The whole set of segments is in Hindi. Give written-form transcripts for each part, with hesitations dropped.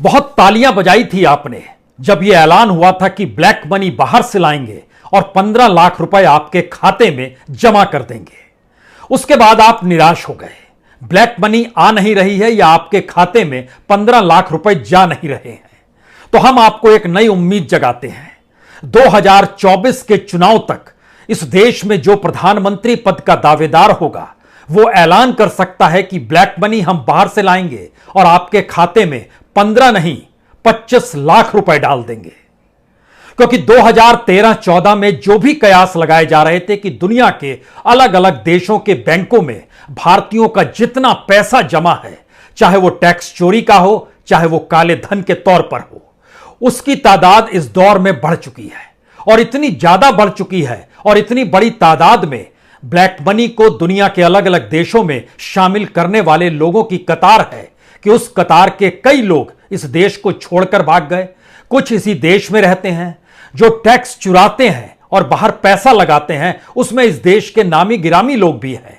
बहुत तालियां बजाई थी आपने जब यह ऐलान हुआ था कि ब्लैक मनी बाहर से लाएंगे और 15 लाख रुपए आपके खाते में जमा कर देंगे। उसके बाद आप निराश हो गए। ब्लैक मनी आ नहीं रही है या आपके खाते में 15 लाख रुपए जा नहीं रहे हैं। तो हम आपको एक नई उम्मीद जगाते हैं। 2024 के चुनाव तक इस देश में जो प्रधानमंत्री पद का दावेदार होगा वो ऐलान कर सकता है कि ब्लैक मनी हम बाहर से लाएंगे और आपके खाते में 15 नहीं 25 लाख रुपए डाल देंगे। क्योंकि 2013-14 में जो भी कयास लगाए जा रहे थे कि दुनिया के अलग अलग देशों के बैंकों में भारतीयों का जितना पैसा जमा है, चाहे वो टैक्स चोरी का हो, चाहे वो काले धन के तौर पर हो, उसकी तादाद इस दौर में बढ़ चुकी है और इतनी ज्यादा बढ़ चुकी है और इतनी बड़ी तादाद में ब्लैक मनी को दुनिया के अलग अलग देशों में शामिल करने वाले लोगों की कतार है कि उस कतार के कई लोग इस देश को छोड़कर भाग गए। कुछ इसी देश में रहते हैं। जो टैक्स चुराते हैं और बाहर पैसा लगाते हैं उसमें इस देश के नामी गिरामी लोग भी हैं।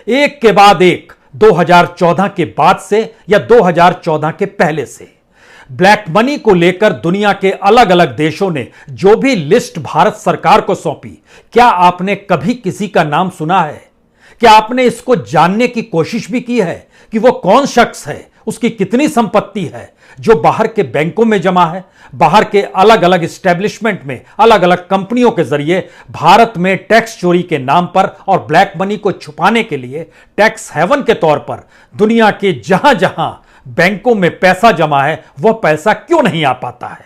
एक के बाद एक 2014 के बाद से या 2014 के पहले से ब्लैक मनी को लेकर दुनिया के अलग अलग देशों ने जो भी लिस्ट भारत सरकार को सौंपी, क्या आपने कभी किसी का नाम सुना है? क्या आपने इसको जानने की कोशिश भी की है कि वो कौन शख्स है, उसकी कितनी संपत्ति है जो बाहर के बैंकों में जमा है, बाहर के अलग अलग एस्टेब्लिशमेंट में अलग अलग कंपनियों के जरिए भारत में टैक्स चोरी के नाम पर और ब्लैक मनी को छुपाने के लिए टैक्स हेवन के तौर पर दुनिया के जहां जहां बैंकों में पैसा जमा है वह पैसा क्यों नहीं आ पाता है?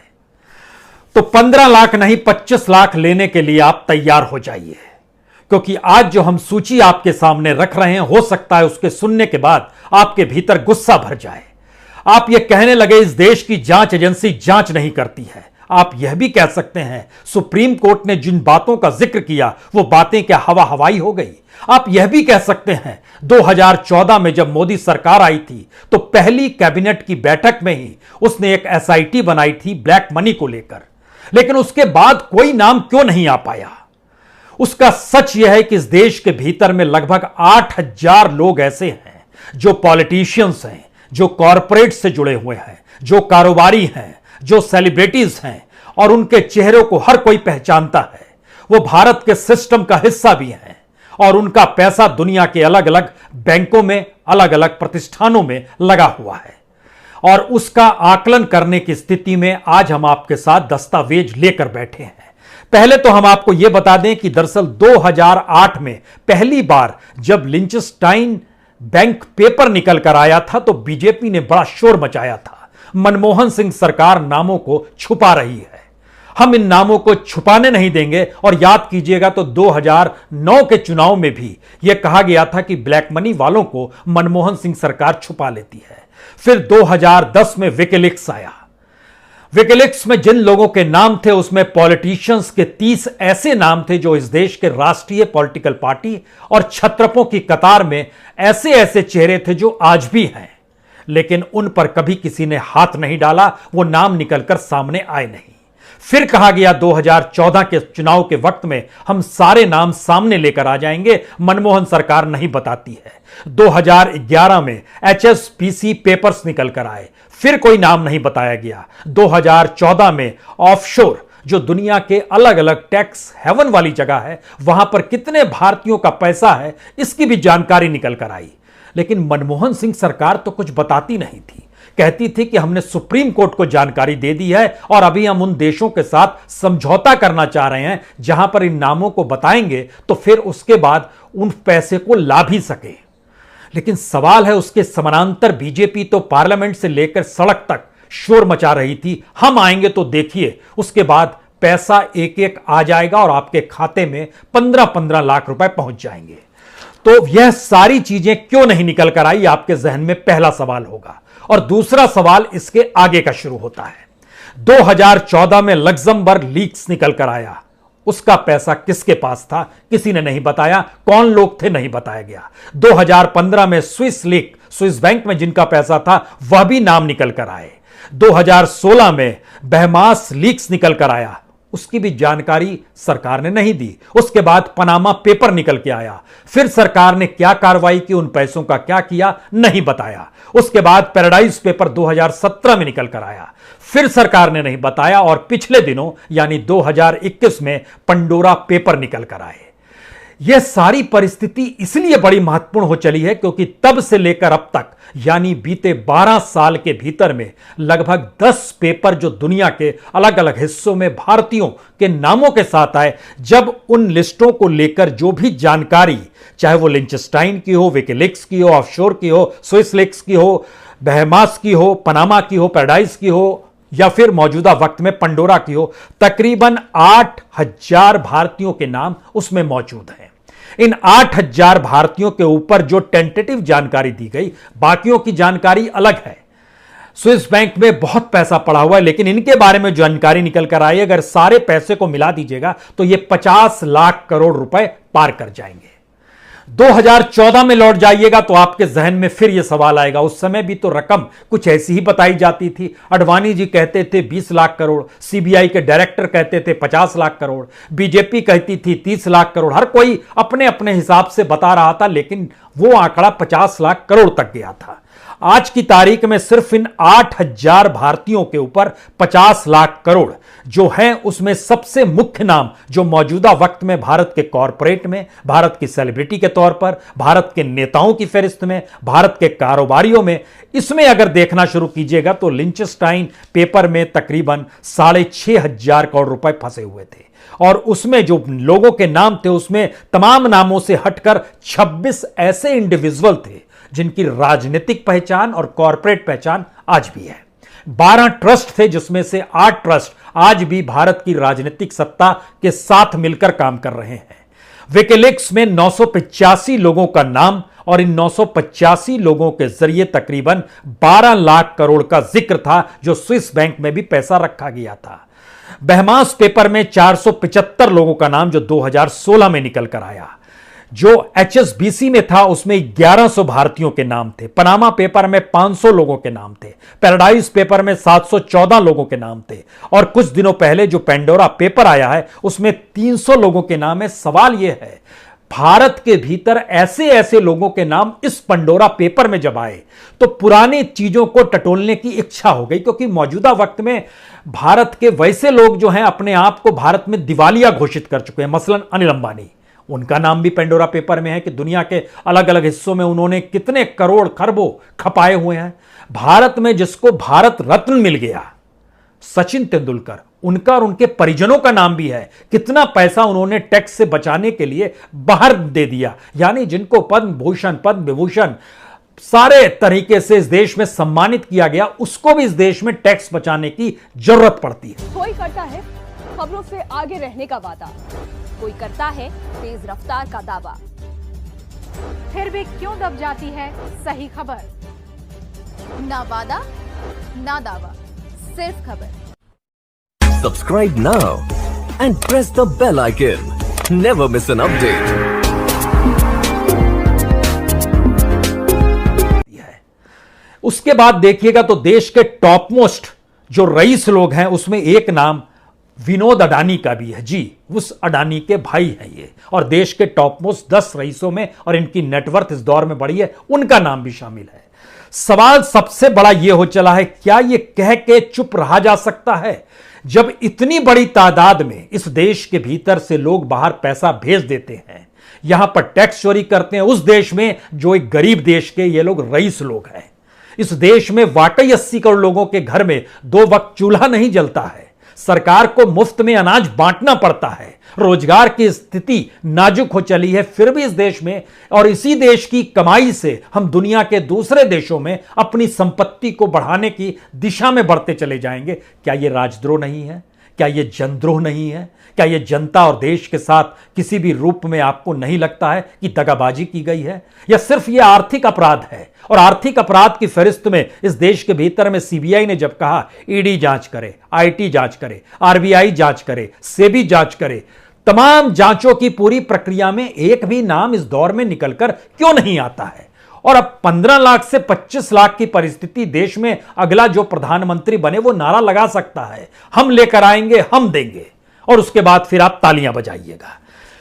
तो 15 लाख नहीं 25 लाख लेने के लिए आप तैयार हो जाइए, क्योंकि आज जो हम सूची आपके सामने रख रहे हैं हो सकता है उसके सुनने के बाद आपके भीतर गुस्सा भर जाए। आप यह कहने लगे इस देश की जांच एजेंसी जांच नहीं करती है। आप यह भी कह सकते हैं सुप्रीम कोर्ट ने जिन बातों का जिक्र किया वो बातें क्या हवा हवाई हो गई। आप यह भी कह सकते हैं 2014 में जब मोदी सरकार आई थी तो पहली कैबिनेट की बैठक में ही उसने एक एसआईटी बनाई थी ब्लैक मनी को लेकर, लेकिन उसके बाद कोई नाम क्यों नहीं आ पाया? उसका सच यह है कि इस देश के भीतर में लगभग 8000 लोग ऐसे हैं जो पॉलिटिशियंस हैं, जो कॉरपोरेट से जुड़े हुए हैं, जो कारोबारी हैं, जो सेलिब्रिटीज हैं और उनके चेहरों को हर कोई पहचानता है। वो भारत के सिस्टम का हिस्सा भी हैं और उनका पैसा दुनिया के अलग अलग बैंकों में अलग अलग प्रतिष्ठानों में लगा हुआ है। और उसका आकलन करने की स्थिति में आज हम आपके साथ दस्तावेज लेकर बैठे हैं। पहले तो हम आपको यह बता दें कि दरअसल 2008 में पहली बार जब लिंचस्टाइन बैंक पेपर निकल कर आया था तो बीजेपी ने बड़ा शोर मचाया था। मनमोहन सिंह सरकार नामों को छुपा रही है। हम इन नामों को छुपाने नहीं देंगे। और याद कीजिएगा तो 2009 के चुनाव में भी यह कहा गया था कि ब्लैक मनी वालों को मनमोहन सिंह सरकार छुपा लेती है। फिर 2010 में विकिलीक्स आया। विकिलीक्स में जिन लोगों के नाम थे उसमें पॉलिटिशियंस के 30 ऐसे नाम थे जो इस देश के राष्ट्रीय पॉलिटिकल पार्टी और छत्रपों की कतार में ऐसे ऐसे चेहरे थे जो आज भी हैं, लेकिन उन पर कभी किसी ने हाथ नहीं डाला, वो नाम निकलकर सामने आए नहीं। फिर कहा गया 2014 के चुनाव के वक्त में हम सारे नाम सामने लेकर आ जाएंगे, मनमोहन सरकार नहीं बताती है। 2011 में HSBC पेपर्स निकल कर आए, फिर कोई नाम नहीं बताया गया। 2014 में ऑफशोर जो दुनिया के अलग अलग टैक्स हेवन वाली जगह है वहां पर कितने भारतीयों का पैसा है इसकी भी जानकारी निकल कर आई। लेकिन मनमोहन सिंह सरकार तो कुछ बताती नहीं थी। कहती थी कि हमने सुप्रीम कोर्ट को जानकारी दे दी है और अभी हम उन देशों के साथ समझौता करना चाह रहे हैं जहां पर इन नामों को बताएंगे तो फिर उसके बाद उन पैसे को ला भी सके। लेकिन सवाल है उसके समानांतर बीजेपी तो पार्लियामेंट से लेकर सड़क तक शोर मचा रही थी, हम आएंगे तो देखिए उसके बाद पैसा एक एक आ जाएगा और आपके खाते में 15-15 लाख रुपए पहुंच जाएंगे। तो यह सारी चीजें क्यों नहीं निकल कर आई, आपके जहन में पहला सवाल होगा। और दूसरा सवाल इसके आगे का शुरू होता है। 2014 में लग्जमबर्ग लीक्स निकल कर आया, उसका पैसा किसके पास था किसी ने नहीं बताया, कौन लोग थे नहीं बताया गया। 2015 में स्विस लीक, स्विस बैंक में जिनका पैसा था वह भी नाम निकल कर आए। 2016 में बहमास लीक्स निकल कर आया, उसकी भी जानकारी सरकार ने नहीं दी। उसके बाद पनामा पेपर निकल के आया, फिर सरकार ने क्या कार्रवाई की, उन पैसों का क्या किया, नहीं बताया। उसके बाद पैराडाइज पेपर 2017 में निकल कर आया, फिर सरकार ने नहीं बताया, और पिछले दिनों यानी 2021 में पंडोरा पेपर निकल कर आए। यह सारी परिस्थिति इसलिए बड़ी महत्वपूर्ण हो चली है क्योंकि तब से लेकर अब तक यानी बीते 12 साल के भीतर में लगभग 10 पेपर जो दुनिया के अलग अलग हिस्सों में भारतीयों के नामों के साथ आए, जब उन लिस्टों को लेकर जो भी जानकारी, चाहे वो लिंचस्टाइन की हो, विकिलीक्स की हो, ऑफशोर की हो, स्विस लीक्स की हो, बहमास की हो, पनामा की हो, पैराडाइज की हो, या फिर मौजूदा वक्त में पंडोरा की हो, तकरीबन 8,000 भारतीयों के नाम उसमें मौजूद हैं। इन 8,000 भारतीयों के ऊपर जो टेंटेटिव जानकारी दी गई, बाकियों की जानकारी अलग है। स्विस बैंक में बहुत पैसा पड़ा हुआ है, लेकिन इनके बारे में जानकारी निकल कर आई, अगर सारे पैसे को मिला दीजिएगा तो ये 50 लाख करोड़ रुपए पार कर जाएंगे। 2014 में लौट जाइएगा तो आपके जहन में फिर यह सवाल आएगा, उस समय भी तो रकम कुछ ऐसी ही बताई जाती थी। अडवाणी जी कहते थे 20 लाख करोड़, सीबीआई के डायरेक्टर कहते थे 50 लाख करोड़, बीजेपी कहती थी 30 लाख करोड़, हर कोई अपने अपने हिसाब से बता रहा था, लेकिन वो आंकड़ा 50 लाख करोड़ तक गया था। आज की तारीख में सिर्फ इन 8,000 भारतीयों के ऊपर 50 लाख करोड़ जो हैं, उसमें सबसे मुख्य नाम जो मौजूदा वक्त में भारत के कॉरपोरेट में, भारत की सेलिब्रिटी के तौर पर, भारत के नेताओं की फहरिस्त में, भारत के कारोबारियों में, इसमें अगर देखना शुरू कीजिएगा तो लिंचस्टाइन पेपर में तकरीबन 6,500 करोड़ रुपए फंसे हुए थे, और उसमें जो लोगों के नाम थे उसमें तमाम नामों से हटकर 26 ऐसे इंडिविजुअल थे जिनकी राजनीतिक पहचान और कॉरपोरेट पहचान आज भी है। 12 ट्रस्ट थे जिसमें से 8 ट्रस्ट आज भी भारत की राजनीतिक सत्ता के साथ मिलकर काम कर रहे हैं। विकिलीक्स में 985 लोगों का नाम, और इन 985 लोगों के जरिए तकरीबन 12 लाख करोड़ का जिक्र था, जो स्विस बैंक में भी पैसा रखा गया था। बहमास पेपर में 475 लोगों का नाम जो 2016 में निकल कर आया। जो HSBC में था उसमें 1100 भारतीयों के नाम थे। पनामा पेपर में 500 लोगों के नाम थे। पैराडाइज पेपर में 714 लोगों के नाम थे, और कुछ दिनों पहले जो पेंडोरा पेपर आया है उसमें 300 लोगों के नाम है। सवाल यह है, भारत के भीतर ऐसे ऐसे लोगों के नाम इस पंडोरा पेपर में जब आए तो पुरानी चीजों को टटोलने की इच्छा हो गई, क्योंकि मौजूदा वक्त में भारत के वैसे लोग जो हैं अपने आप को भारत में दिवालिया घोषित कर चुके हैं। मसलन अनिल अंबानी, उनका नाम भी पेंडोरा पेपर में है कि दुनिया के अलग अलग हिस्सों में उन्होंने कितने करोड़ खरबों खपाए हुए हैं। भारत में जिसको भारत रत्न मिल गया, सचिन तेंदुलकर, उनका और उनके परिजनों का नाम भी है। कितना पैसा उन्होंने टैक्स से बचाने के लिए बाहर दे दिया, यानी जिनको पद्म भूषण, पद्म विभूषण सारे तरीके से इस देश में सम्मानित किया गया, उसको भी इस देश में टैक्स बचाने की जरूरत पड़ती है। कोई करता है खबरों से आगे रहने का वादा, कोई करता है तेज रफ्तार का दावा, फिर भी क्यों दब जाती है सही खबर? ना वादा ना दावा, सिर्फ खबर। Subscribe now and press the bell icon. Never miss an update. उसके बाद देखिएगा तो देश के टॉप मोस्ट जो रईस लोग हैं उसमें एक नाम विनोद अडानी का भी है। जी, उस अडानी के भाई हैं ये, और देश के टॉप मोस्ट 10 रईसों में, और इनकी नेटवर्थ इस दौर में बढ़ी है, उनका नाम भी शामिल है। सवाल सबसे बड़ा यह हो चला है, क्या यह कह के चुप रहा जा सकता है जब इतनी बड़ी तादाद में इस देश के भीतर से लोग बाहर पैसा भेज देते हैं, यहां पर टैक्स चोरी करते हैं, उस देश में जो एक गरीब देश के ये लोग रईस लोग हैं। इस देश में वाकई 80 करोड़ लोगों के घर में 2 वक्त चूल्हा नहीं जलता है, सरकार को मुफ्त में अनाज बांटना पड़ता है, रोजगार की स्थिति नाजुक हो चली है, फिर भी इस देश में और इसी देश की कमाई से हम दुनिया के दूसरे देशों में अपनी संपत्ति को बढ़ाने की दिशा में बढ़ते चले जाएंगे। क्या यह राजद्रोह नहीं है? क्या यह जनद्रोह नहीं है? क्या यह जनता और देश के साथ किसी भी रूप में आपको नहीं लगता है कि दगाबाजी की गई है? या सिर्फ यह आर्थिक अपराध है? और आर्थिक अपराध की फहरिस्त में इस देश के भीतर में सीबीआई ने जब कहा ईडी जांच करे, आईटी जांच करे, आरबीआई जांच करे, सेबी जांच करे, तमाम जांचों की पूरी प्रक्रिया में एक भी नाम इस दौर में निकलकर क्यों नहीं आता है? और अब 15 लाख से 25 लाख की परिस्थिति देश में अगला जो प्रधानमंत्री बने वो नारा लगा सकता है, हम लेकर आएंगे, हम देंगे। और उसके बाद फिर आप तालियां बजाइएगा,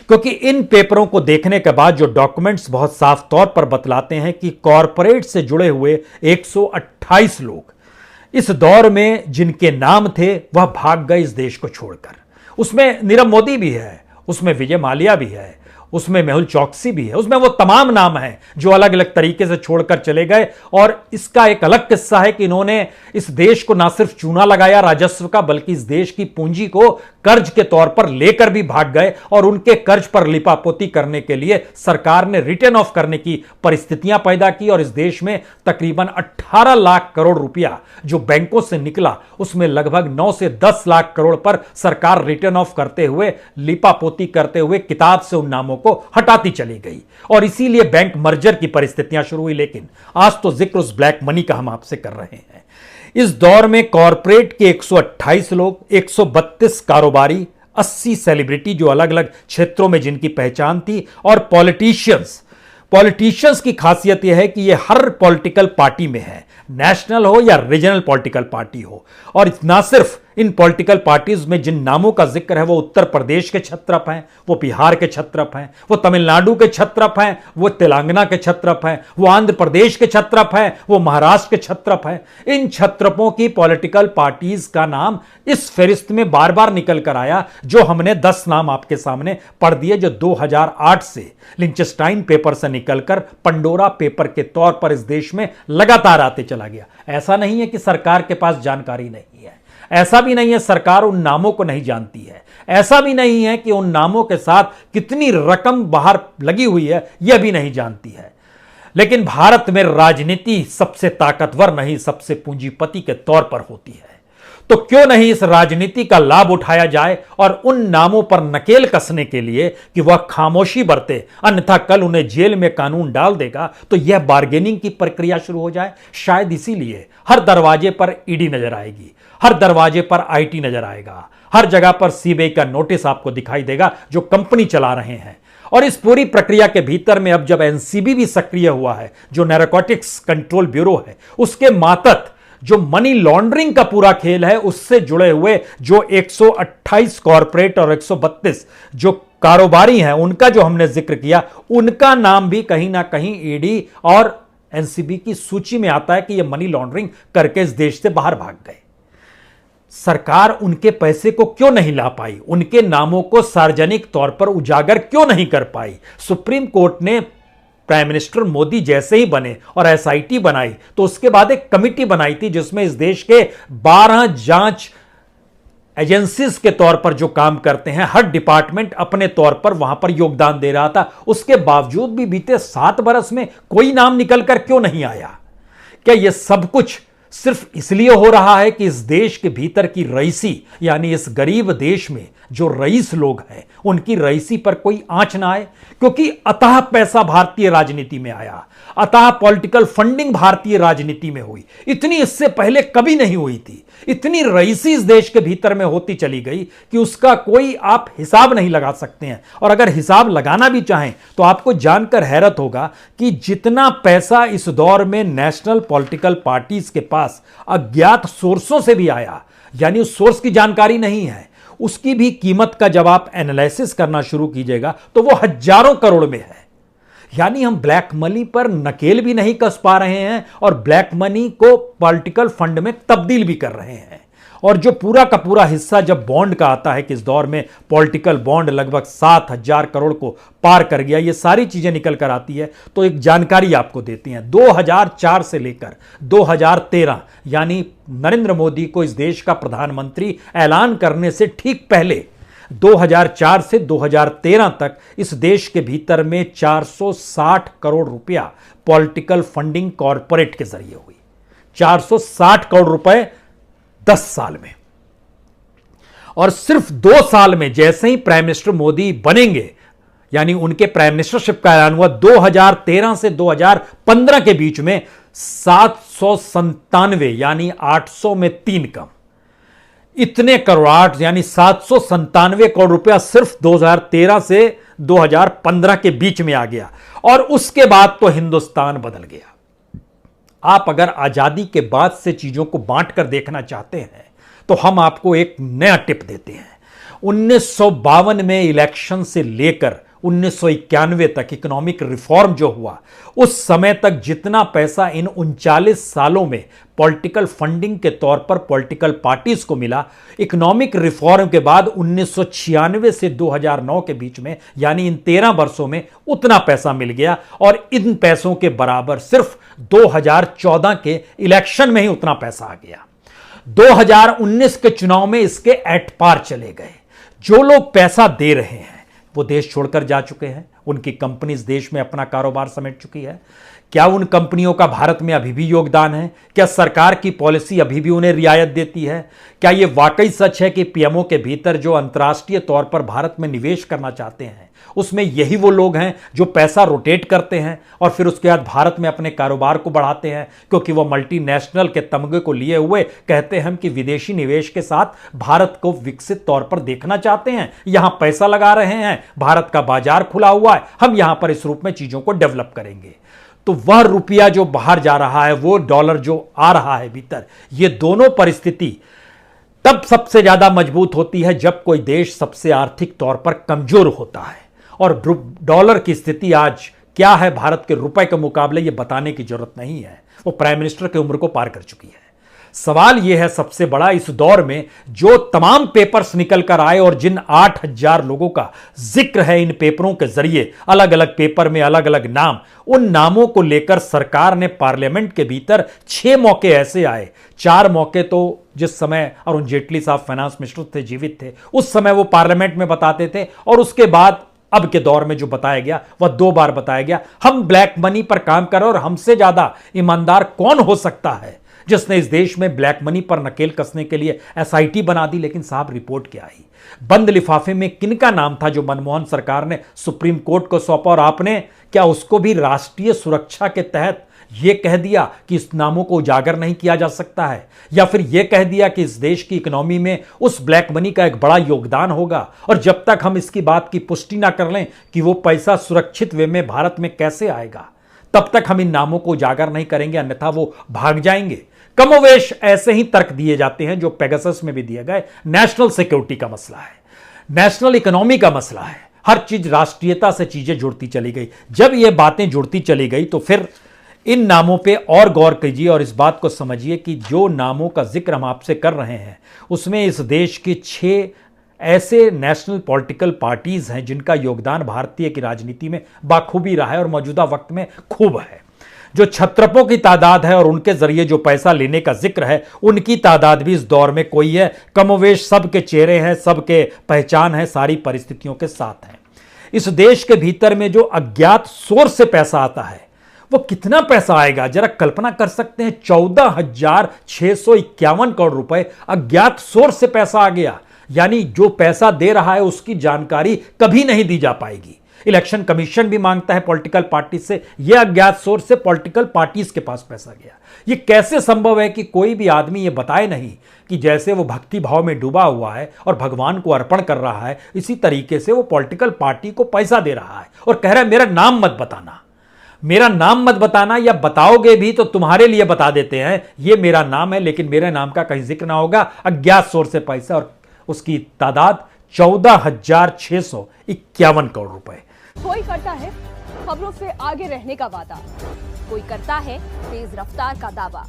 क्योंकि इन पेपरों को देखने के बाद जो डॉक्यूमेंट्स बहुत साफ तौर पर बतलाते हैं कि कॉरपोरेट से जुड़े हुए 128 लोग इस दौर में जिनके नाम थे वह भाग गए इस देश को छोड़कर। उसमें नीरव मोदी भी है, उसमें विजय माल्या भी है, उसमें मेहुल चौकसी भी है, उसमें वो तमाम नाम हैं जो अलग अलग तरीके से छोड़कर चले गए। और इसका एक अलग किस्सा है कि इन्होंने इस देश को ना सिर्फ चूना लगाया राजस्व का, बल्कि इस देश की पूंजी को कर्ज के तौर पर लेकर भी भाग गए और उनके कर्ज पर लिपापोती करने के लिए सरकार ने रिटर्न ऑफ करने की परिस्थितियां पैदा की। और इस देश में तकरीबन 18 लाख करोड़ रुपया जो बैंकों से निकला, उसमें लगभग 9 से 10 लाख करोड़ पर सरकार रिटर्न ऑफ करते हुए, लिपापोती करते हुए किताब से उन नामों को हटाती चली गई और इसीलिए बैंक मर्जर की परिस्थितियां शुरू हुई। लेकिन आज तो जिक्र उस ब्लैक मनी का हम आपसे कर रहे हैं। इस दौर में कॉरपोरेट के 128 लोग, 132 कारोबारी, 80 सेलिब्रिटी जो अलग अलग क्षेत्रों में जिनकी पहचान थी, और पॉलिटिशियंस की खासियत यह है कि यह हर पॉलिटिकल पार्टी में है, नेशनल हो या रीजनल पॉलिटिकल पार्टी हो। और ना सिर्फ इन पॉलिटिकल पार्टीज में जिन नामों का जिक्र है वो उत्तर प्रदेश के छत्रप हैं, वो बिहार के छत्रप हैं, वो तमिलनाडु के छत्रप हैं, वो तेलंगाना के छत्रप हैं, वो आंध्र प्रदेश के छत्रप हैं, वो महाराष्ट्र के छत्रप हैं। इन छत्रपों की पॉलिटिकल पार्टीज का नाम इस फहरिस्त में बार बार निकल कर आया, जो हमने 10 नाम आपके सामने पढ़ दिए, जो 2008 से लिंचेस्टाइन पेपर से निकलकर पंडोरा पेपर के तौर पर इस देश में लगातार आते चला गया। ऐसा नहीं है कि सरकार के पास जानकारी नहीं है, ऐसा भी नहीं है सरकार उन नामों को नहीं जानती है, ऐसा भी नहीं है कि उन नामों के साथ कितनी रकम बाहर लगी हुई है यह भी नहीं जानती है। लेकिन भारत में राजनीति सबसे ताकतवर नहीं, सबसे पूंजीपति के तौर पर होती है। तो क्यों नहीं इस राजनीति का लाभ उठाया जाए और उन नामों पर नकेल कसने के लिए कि वह खामोशी बरते, अन्यथा कल उन्हें जेल में कानून डाल देगा, तो यह बार्गेनिंग की प्रक्रिया शुरू हो जाए। शायद इसीलिए हर दरवाजे पर ईडी नजर आएगी, हर दरवाजे पर आईटी नजर आएगा, हर जगह पर सीबीआई का नोटिस आपको दिखाई देगा जो कंपनी चला रहे हैं। और इस पूरी प्रक्रिया के भीतर में अब जब एनसीबी भी सक्रिय हुआ है, जो नैर्कोटिक्स कंट्रोल ब्यूरो है, उसके मातहत जो मनी लॉन्ड्रिंग का पूरा खेल है, उससे जुड़े हुए जो 128 कॉर्पोरेट और 132 जो कारोबारी हैं, उनका जो हमने जिक्र किया, उनका नाम भी कहीं ना कहीं ईडी और एनसीबी की सूची में आता है कि ये मनी लॉन्ड्रिंग करके इस देश से बाहर भाग गए। सरकार उनके पैसे को क्यों नहीं ला पाई, उनके नामों को सार्वजनिक तौर पर उजागर क्यों नहीं कर पाई? सुप्रीम कोर्ट ने प्राइम मिनिस्टर मोदी जैसे ही बने और एसआईटी बनाई, तो उसके बाद एक कमिटी बनाई थी जिसमें इस देश के 12 जांच एजेंसीज के तौर पर जो काम करते हैं, हर डिपार्टमेंट अपने तौर पर वहां पर योगदान दे रहा था। उसके बावजूद भी बीते 7 बरस में कोई नाम निकलकर क्यों नहीं आया? क्या यह सब कुछ सिर्फ इसलिए हो रहा है कि इस देश के भीतर की रईसी, यानी इस गरीब देश में जो रईस लोग हैं, उनकी रईसी पर कोई आंच ना आए? क्योंकि अतः पैसा भारतीय राजनीति में आया, अतः पॉलिटिकल फंडिंग भारतीय राजनीति में हुई, इतनी इससे पहले कभी नहीं हुई थी। इतनी रईसी इस देश के भीतर में होती चली गई कि उसका कोई आप हिसाब नहीं लगा सकते हैं। और अगर हिसाब लगाना भी चाहें तो आपको जानकर हैरत होगा कि जितना पैसा इस दौर में नेशनल पॉलिटिकल पार्टीज के पास अज्ञात सोर्सों से भी आया, यानी उस सोर्स की जानकारी नहीं है, उसकी भी कीमत का जब आप एनालिसिस करना शुरू कीजिएगा तो वो हजारों करोड़ में है। यानी हम ब्लैक मनी पर नकेल भी नहीं कस पा रहे हैं और ब्लैक मनी को पॉलिटिकल फंड में तब्दील भी कर रहे हैं। और जो पूरा का पूरा हिस्सा जब बॉन्ड का आता है कि इस दौर में पॉलिटिकल बॉन्ड लगभग 7,000 करोड़ को पार कर गया, ये सारी चीजें निकल कर आती है, तो एक जानकारी आपको देती हैं। 2004 से लेकर 2013, यानी नरेंद्र मोदी को इस देश का प्रधानमंत्री ऐलान करने से ठीक पहले 2004 से 2013 तक इस देश के भीतर में 460 करोड़ रुपया पॉलिटिकल फंडिंग कॉर्पोरेट के जरिए हुई। 460 करोड़ रुपए 10 साल में। और सिर्फ 2 साल में जैसे ही प्राइम मिनिस्टर मोदी बनेंगे, यानी उनके प्राइम मिनिस्टरशिप का ऐलान हुआ 2013 से 2015 के बीच में 797, यानी 800 में 3 कम, इतने करोड़ यानी 797 करोड़ रुपया सिर्फ 2013 से 2015 के बीच में आ गया। और उसके बाद तो हिंदुस्तान बदल गया। आप अगर आजादी के बाद से चीजों को बांट कर देखना चाहते हैं तो हम आपको एक नया टिप देते हैं। 1952 में इलेक्शन से लेकर 1991 तक इकोनॉमिक रिफॉर्म जो हुआ, उस समय तक जितना पैसा इन 39 सालों में पॉलिटिकल फंडिंग के तौर पर पॉलिटिकल पार्टीज को मिला, इकोनॉमिक रिफॉर्म के बाद 1996 से 2009 के बीच में, यानी इन 13 वर्षों में उतना पैसा मिल गया। और इन पैसों के बराबर सिर्फ 2014 के इलेक्शन में ही उतना पैसा आ गया। 2019 के चुनाव में इसके एट पार चले गए। जो लोग पैसा दे रहे हैं वो देश छोड़कर जा चुके हैं, उनकी कंपनीज देश में अपना कारोबार समेट चुकी है। क्या उन कंपनियों का भारत में अभी भी योगदान है? क्या सरकार की पॉलिसी अभी भी उन्हें रियायत देती है? क्या यह वाकई सच है कि पीएमओ के भीतर जो अंतर्राष्ट्रीय तौर पर भारत में निवेश करना चाहते हैं उसमें यही वो लोग हैं जो पैसा रोटेट करते हैं और फिर उसके बाद भारत में अपने कारोबार को बढ़ाते हैं, क्योंकि वो मल्टीनेशनल के तमगे को लिए हुए कहते हैं कि विदेशी निवेश के साथ भारत को विकसित तौर पर देखना चाहते हैं, यहां पैसा लगा रहे हैं, भारत का बाजार खुला हुआ है, हम यहां पर इस रूप में चीजों को डेवलप करेंगे। तो वह रुपया जो बाहर जा रहा है, वो डॉलर जो आ रहा है भीतर, ये दोनों परिस्थिति तब सबसे ज्यादा मजबूत होती है जब कोई देश सबसे आर्थिक तौर पर कमजोर होता है। और डॉलर की स्थिति आज क्या है भारत के रुपए के मुकाबले, यह बताने की जरूरत नहीं है, वो प्राइम मिनिस्टर की उम्र को पार कर चुकी है। सवाल यह है सबसे बड़ा, इस दौर में जो तमाम पेपर्स निकल कर आए और जिन 8000 लोगों का जिक्र है इन पेपरों के जरिए, अलग अलग पेपर में अलग अलग नाम, उन नामों को लेकर सरकार ने पार्लियामेंट के भीतर 6 मौके ऐसे आए, 4 मौके तो जिस समय अरुण जेटली साहब फाइनेंस मिनिस्टर थे, जीवित थे, उस समय वो पार्लियामेंट में बताते थे, और उसके बाद अब के दौर में जो बताया गया वह 2 बार बताया गया। हम ब्लैक मनी पर काम कर रहे हैं और हमसे ज्यादा ईमानदार कौन हो सकता है जिसने इस देश में ब्लैक मनी पर नकेल कसने के लिए एसआईटी बना दी। लेकिन साहब रिपोर्ट क्या आई? बंद लिफाफे में किनका नाम था जो मनमोहन सरकार ने सुप्रीम कोर्ट को सौंपा, और आपने क्या उसको भी राष्ट्रीय सुरक्षा के तहत यह कह दिया कि इस नामों को उजागर नहीं किया जा सकता है, या फिर यह कह दिया कि इस देश की इकोनॉमी में उस ब्लैक मनी का एक बड़ा योगदान होगा, और जब तक हम इसकी बात की पुष्टि ना कर लें कि वो पैसा सुरक्षित वे में भारत में कैसे आएगा, तब तक हम इन नामों को उजागर नहीं करेंगे, अन्यथा वो भाग जाएंगे। कमोवेश ऐसे ही तर्क दिए जाते हैं जो पेगासस में भी दिए गए। नेशनल सिक्योरिटी का मसला है, नेशनल इकोनॉमी का मसला है, हर चीज राष्ट्रीयता से चीजें जुड़ती चली गई। जब ये बातें जुड़ती चली गई तो फिर इन नामों पे और गौर कीजिए और इस बात को समझिए कि जो नामों का जिक्र हम आपसे कर रहे हैं उसमें इस देश की 6 ऐसे नेशनल पॉलिटिकल पार्टीज हैं जिनका योगदान भारतीय की राजनीति में बाखूबी रहा है और मौजूदा वक्त में खूब है। जो छत्रपों की तादाद है और उनके जरिए जो पैसा लेने का जिक्र है, उनकी तादाद भी इस दौर में कोई है। कमोवेश सबके चेहरे हैं, सबके पहचान है, सारी परिस्थितियों के साथ हैं। इस देश के भीतर में जो अज्ञात सोर्स से पैसा आता है वो कितना पैसा आएगा, जरा कल्पना कर सकते हैं। 14,651 करोड़ रुपए अज्ञात सोर्स से पैसा आ गया, यानी जो पैसा दे रहा है उसकी जानकारी कभी नहीं दी जा पाएगी। इलेक्शन कमीशन भी मांगता है पॉलिटिकल पार्टी से, यह अज्ञात सोर्स से पॉलिटिकल पार्टीज के पास पैसा गया। यह कैसे संभव है कि कोई भी आदमी यह बताए नहीं कि जैसे वो भक्ति भाव में डूबा हुआ है और भगवान को अर्पण कर रहा है, इसी तरीके से वो पॉलिटिकल पार्टी को पैसा दे रहा है और कह रहा है मेरा नाम मत बताना, मेरा नाम मत बताना, या बताओगे भी तो तुम्हारे लिए बता देते हैं ये मेरा नाम है लेकिन मेरे नाम का कहीं जिक्र ना होगा। अज्ञात सोर्स से पैसा, और उसकी तादाद 14,651 करोड़ रुपए। कोई करता है खबरों से आगे रहने का वादा, कोई करता है तेज रफ्तार का दावा,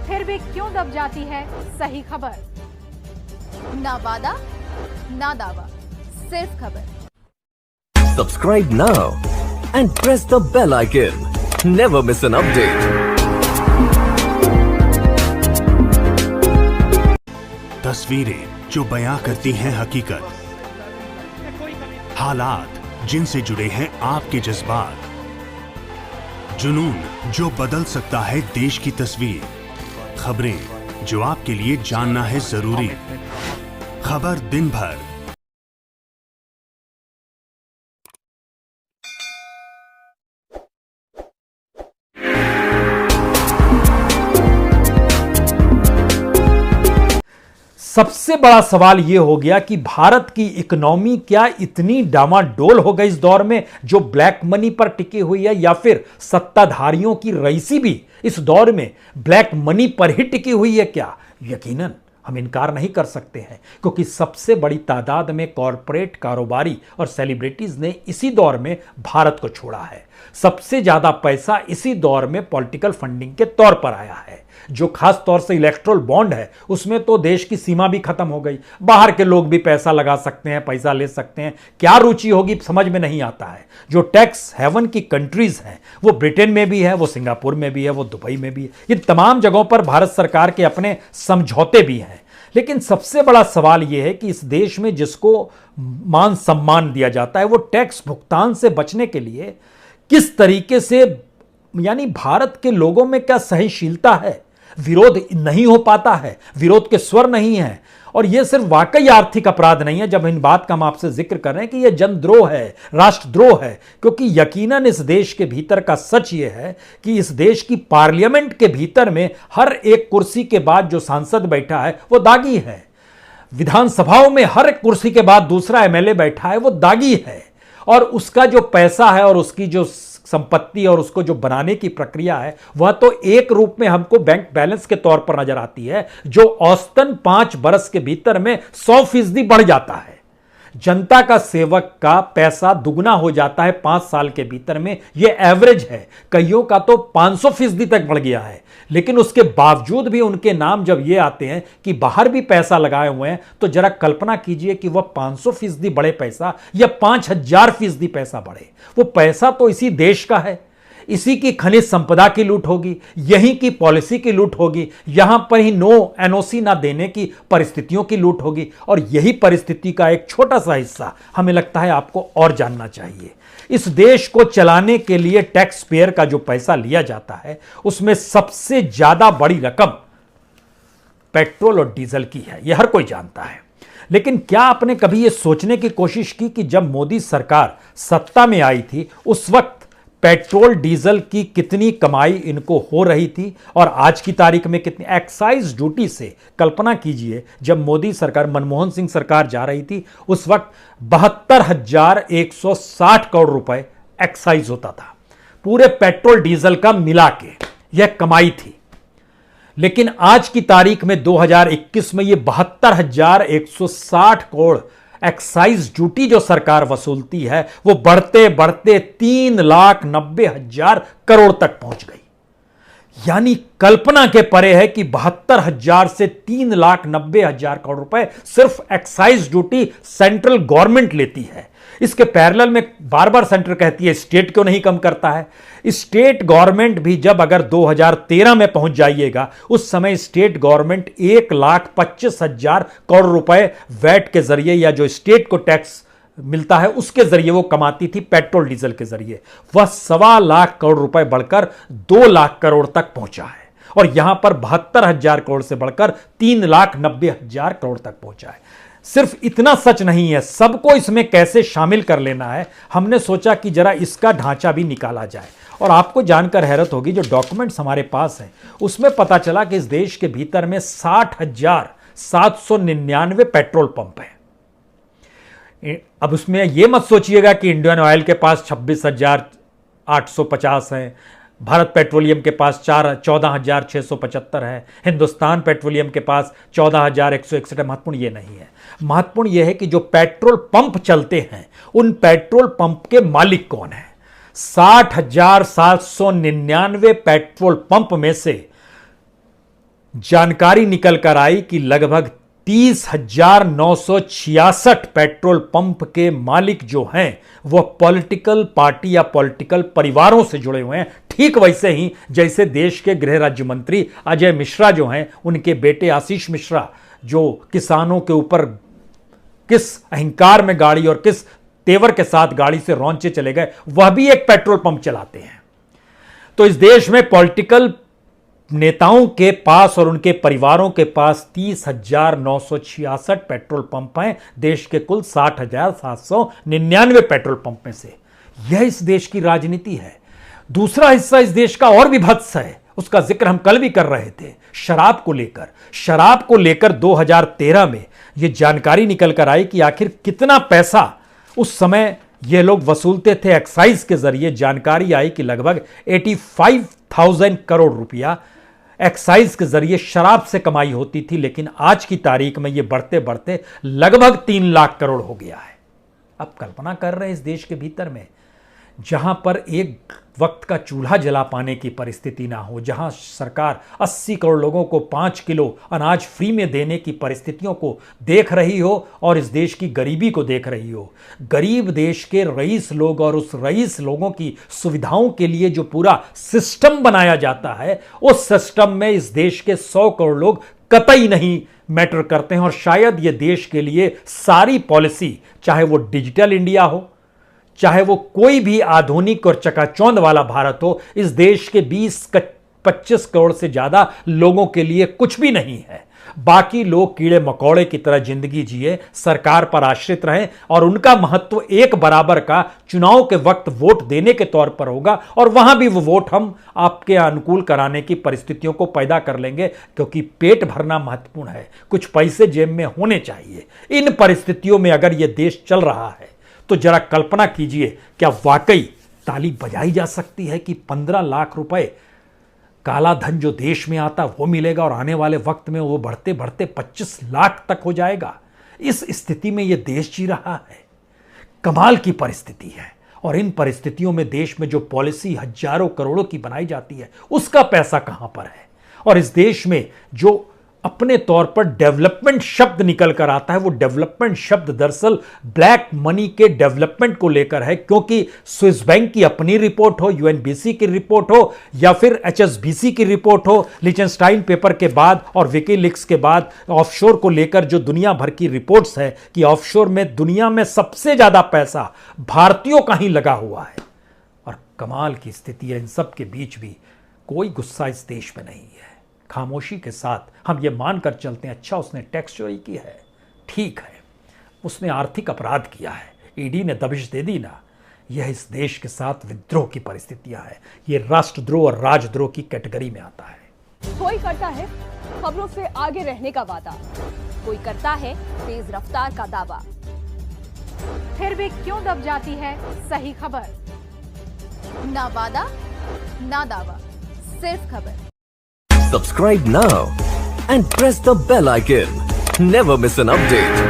फिर भी क्यों दब जाती है सही खबर? ना वादा ना दावा, सिर्फ खबर। Subscribe now and press the bell icon. Never miss an update. तस्वीरें जो बयां करती हैं हकीकत, हालात जिनसे जुड़े हैं आपके जज्बात, जुनून जो बदल सकता है देश की तस्वीर, खबरें जो आपके लिए जानना है जरूरी, खबर दिन भर। सबसे बड़ा सवाल यह हो गया कि भारत की इकोनॉमी क्या इतनी डामाडोल हो गई इस दौर में जो ब्लैक मनी पर टिकी हुई है, या फिर सत्ताधारियों की रईसी भी इस दौर में ब्लैक मनी पर ही टिकी हुई है क्या? यकीनन हम इनकार नहीं कर सकते हैं, क्योंकि सबसे बड़ी तादाद में कॉरपोरेट कारोबारी और सेलिब्रिटीज ने इसी दौर में भारत को छोड़ा है। सबसे ज्यादा पैसा इसी दौर में पॉलिटिकल फंडिंग के तौर पर आया है। जो खास तौर से इलेक्ट्रोल बॉन्ड है, उसमें तो देश की सीमा भी खत्म हो गई। बाहर के लोग भी पैसा लगा सकते हैं, पैसा ले सकते हैं। क्या रुचि होगी समझ में नहीं आता है। जो टैक्स हेवन की कंट्रीज हैं, वो ब्रिटेन में भी है, वो सिंगापुर में भी है, वो दुबई में भी है। ये तमाम जगहों पर भारत सरकार के अपने समझौते भी हैं। लेकिन सबसे बड़ा सवाल यह है कि इस देश में जिसको मान सम्मान दिया जाता है, वो टैक्स भुगतान से बचने के लिए किस तरीके से, यानी भारत के लोगों में क्या सहनशीलता है, विरोध नहीं हो पाता है, विरोध के स्वर नहीं है। और यह सिर्फ वाकई आर्थिक अपराध नहीं है, जब इन बात का हम आपसे जिक्र कर रहे हैं कि यह जनद्रोह है, राष्ट्रद्रोह है, क्योंकि यकीनन इस देश के भीतर का सच यह है कि इस देश की पार्लियामेंट के भीतर में हर एक कुर्सी के बाद जो सांसद बैठा है वो दागी है। विधानसभाओं में हर एक कुर्सी के बाद दूसरा एमएलए बैठा है वो दागी है। और उसका जो पैसा है और उसकी जो संपत्ति और उसको जो बनाने की प्रक्रिया है, वह तो एक रूप में हमको बैंक बैलेंस के तौर पर नजर आती है, जो औसतन 5 बरस के भीतर में 100% बढ़ जाता है। जनता का सेवक का पैसा दुगना हो जाता है 5 साल के भीतर में, यह एवरेज है। कईयों का तो 500% तक बढ़ गया है। लेकिन उसके बावजूद भी उनके नाम जब ये आते हैं कि बाहर भी पैसा लगाए हुए हैं, तो जरा कल्पना कीजिए कि वह 500% बढ़े पैसा या 5000% पैसा बढ़े। वो पैसा तो इसी देश का है, इसी की खनिज संपदा की लूट होगी, यहीं की पॉलिसी की लूट होगी, यहां पर ही नो एनओसी ना देने की परिस्थितियों की लूट होगी। और यही परिस्थिति का एक छोटा सा हिस्सा हमें लगता है आपको और जानना चाहिए। इस देश को चलाने के लिए टैक्स पेयर का जो पैसा लिया जाता है, उसमें सबसे ज्यादा बड़ी रकम पेट्रोल और डीजल की है, यह हर कोई जानता है। लेकिन क्या आपने कभी यह सोचने की कोशिश की कि जब मोदी सरकार सत्ता में आई थी, उस वक्त पेट्रोल डीजल की कितनी कमाई इनको हो रही थी और आज की तारीख में कितनी? एक्साइज ड्यूटी से कल्पना कीजिए, जब मोदी सरकार, मनमोहन सिंह सरकार जा रही थी, उस वक्त 72,160 करोड़ रुपए एक्साइज होता था, पूरे पेट्रोल डीजल का मिला के यह कमाई थी। लेकिन आज की तारीख में 2021 में यह 72,160 करोड़ एक्साइज ड्यूटी जो सरकार वसूलती है, वो बढ़ते बढ़ते 3,90,000 करोड़ तक पहुंच गई। यानी कल्पना के परे है कि 72,000 से 3,90,000 करोड़ रुपए सिर्फ एक्साइज ड्यूटी सेंट्रल गवर्नमेंट लेती है। इसके पैरेलल में बार बार सेंटर कहती है स्टेट क्यों नहीं कम करता है। स्टेट गवर्नमेंट भी जब अगर 2013 में पहुंच जाइएगा, उस समय स्टेट गवर्नमेंट 1,25,000 करोड़ रुपए वैट के जरिए या जो स्टेट को टैक्स मिलता है उसके जरिए वो कमाती थी पेट्रोल डीजल के जरिए। वह 1.25 लाख करोड़ रुपए बढ़कर 2 लाख करोड़ तक पहुंचा है और यहां पर 72,000 करोड़ से बढ़कर 3,90,000 करोड़ तक पहुंचा है। सिर्फ इतना सच नहीं है, सबको इसमें कैसे शामिल कर लेना है, हमने सोचा कि जरा इसका ढांचा भी निकाला जाए। और आपको जानकर हैरत होगी, जो डॉक्यूमेंट्स हमारे पास हैं उसमें पता चला कि इस देश के भीतर में 60,799 पेट्रोल पंप हैं। अब उसमें यह मत सोचिएगा कि इंडियन ऑयल के पास 26,850 हैं, भारत पेट्रोलियम के पास 14,675 है, हिंदुस्तान पेट्रोलियम के पास 14,161 है। महत्वपूर्ण ये नहीं है, महत्वपूर्ण यह है कि जो पेट्रोल पंप चलते हैं उन पेट्रोल पंप के मालिक कौन है। 60,799 पेट्रोल पंप में से जानकारी निकल कर आई कि लगभग 30,966 पेट्रोल पंप के मालिक जो हैं वह पॉलिटिकल पार्टी या पॉलिटिकल परिवारों से जुड़े हुए हैं। ठीक वैसे ही जैसे देश के गृह राज्य मंत्री अजय मिश्रा जो हैं, उनके बेटे आशीष मिश्रा जो किसानों के ऊपर किस अहंकार में गाड़ी और किस तेवर के साथ गाड़ी से रौंचे चले गए, वह भी एक पेट्रोल पंप चलाते हैं। तो इस देश में पॉलिटिकल नेताओं के पास और उनके परिवारों के पास 30,966 पेट्रोल पंप हैं, देश के कुल 60,799 पेट्रोल पंप में से। यह इस देश की राजनीति है। दूसरा हिस्सा इस देश का और भी भत्स है, उसका जिक्र हम कल भी कर रहे थे, शराब को लेकर। शराब को लेकर 2013 में यह जानकारी निकल कर आई कि आखिर कितना पैसा उस समय ये लोग वसूलते थे एक्साइज के जरिए। जानकारी आई कि लगभग 85,000 करोड़ रुपया एक्साइज के जरिए शराब से कमाई होती थी, लेकिन आज की तारीख में यह बढ़ते बढ़ते लगभग 3 लाख करोड़ हो गया है। अब कल्पना कर रहे हैं इस देश के भीतर में, जहां पर एक वक्त का चूल्हा जला पाने की परिस्थिति ना हो, जहां सरकार 80 करोड़ लोगों को 5 किलो अनाज फ्री में देने की परिस्थितियों को देख रही हो और इस देश की गरीबी को देख रही हो। गरीब देश के रईस लोग और उस रईस लोगों की सुविधाओं के लिए जो पूरा सिस्टम बनाया जाता है, उस सिस्टम में इस देश के 100 करोड़ लोग कतई नहीं मैटर करते हैं। और शायद ये देश के लिए सारी पॉलिसी, चाहे वो डिजिटल इंडिया हो, चाहे वो कोई भी आधुनिक और चकाचौंध वाला भारत हो, इस देश के 20-25 करोड़ से ज्यादा लोगों के लिए कुछ भी नहीं है। बाकी लोग कीड़े मकोड़े की तरह जिंदगी जिए, सरकार पर आश्रित रहें और उनका महत्व एक बराबर का चुनाव के वक्त वोट देने के तौर पर होगा और वहां भी वो वोट हम आपके अनुकूल कराने की परिस्थितियों को पैदा कर लेंगे, क्योंकि पेट भरना महत्वपूर्ण है, कुछ पैसे जेब में होने चाहिए। इन परिस्थितियों में अगर यह देश चल रहा है तो जरा कल्पना कीजिए, क्या वाकई ताली बजाई जा सकती है कि 15 लाख रुपए काला धन जो देश में आता वो मिलेगा और आने वाले वक्त में वो बढ़ते बढ़ते 25 लाख तक हो जाएगा। इस स्थिति में ये देश जी रहा है। कमाल की परिस्थिति है। और इन परिस्थितियों में देश में जो पॉलिसी हजारों करोड़ों की बनाई जाती है, उसका पैसा कहां पर है? और इस देश में जो अपने तौर पर डेवलपमेंट शब्द निकल कर आता है, वो डेवलपमेंट शब्द दरअसल ब्लैक मनी के डेवलपमेंट को लेकर है, क्योंकि स्विस बैंक की अपनी रिपोर्ट हो, यूएनबीसी की रिपोर्ट हो या फिर एचएसबीसी की रिपोर्ट हो, लिचेनस्टाइन पेपर के बाद और विकीलीक्स के बाद ऑफशोर को लेकर जो दुनिया भर की रिपोर्ट्स है कि ऑफशोर में दुनिया में सबसे ज्यादा पैसा भारतीयों का ही लगा हुआ है। और कमाल की स्थिति है, इन सब के बीच भी कोई गुस्सा इस देश में नहीं है। खामोशी के साथ हम ये मानकर चलते हैं, अच्छा उसने टैक्स चोरी की है, ठीक है, उसने आर्थिक अपराध किया है, ईडी ने दबिश दे दी ना। यह इस देश के साथ विद्रोह की परिस्थितियां हैं। यह राष्ट्रद्रोह और राजद्रोह की कैटेगरी में आता है। कोई करता है खबरों से आगे रहने का वादा, कोई करता है तेज रफ्तार का दावा, फिर भी क्यों दब जाती है सही खबर? ना वादा ना दावा, सिर्फ खबर। Subscribe now and press the bell icon. Never miss an update.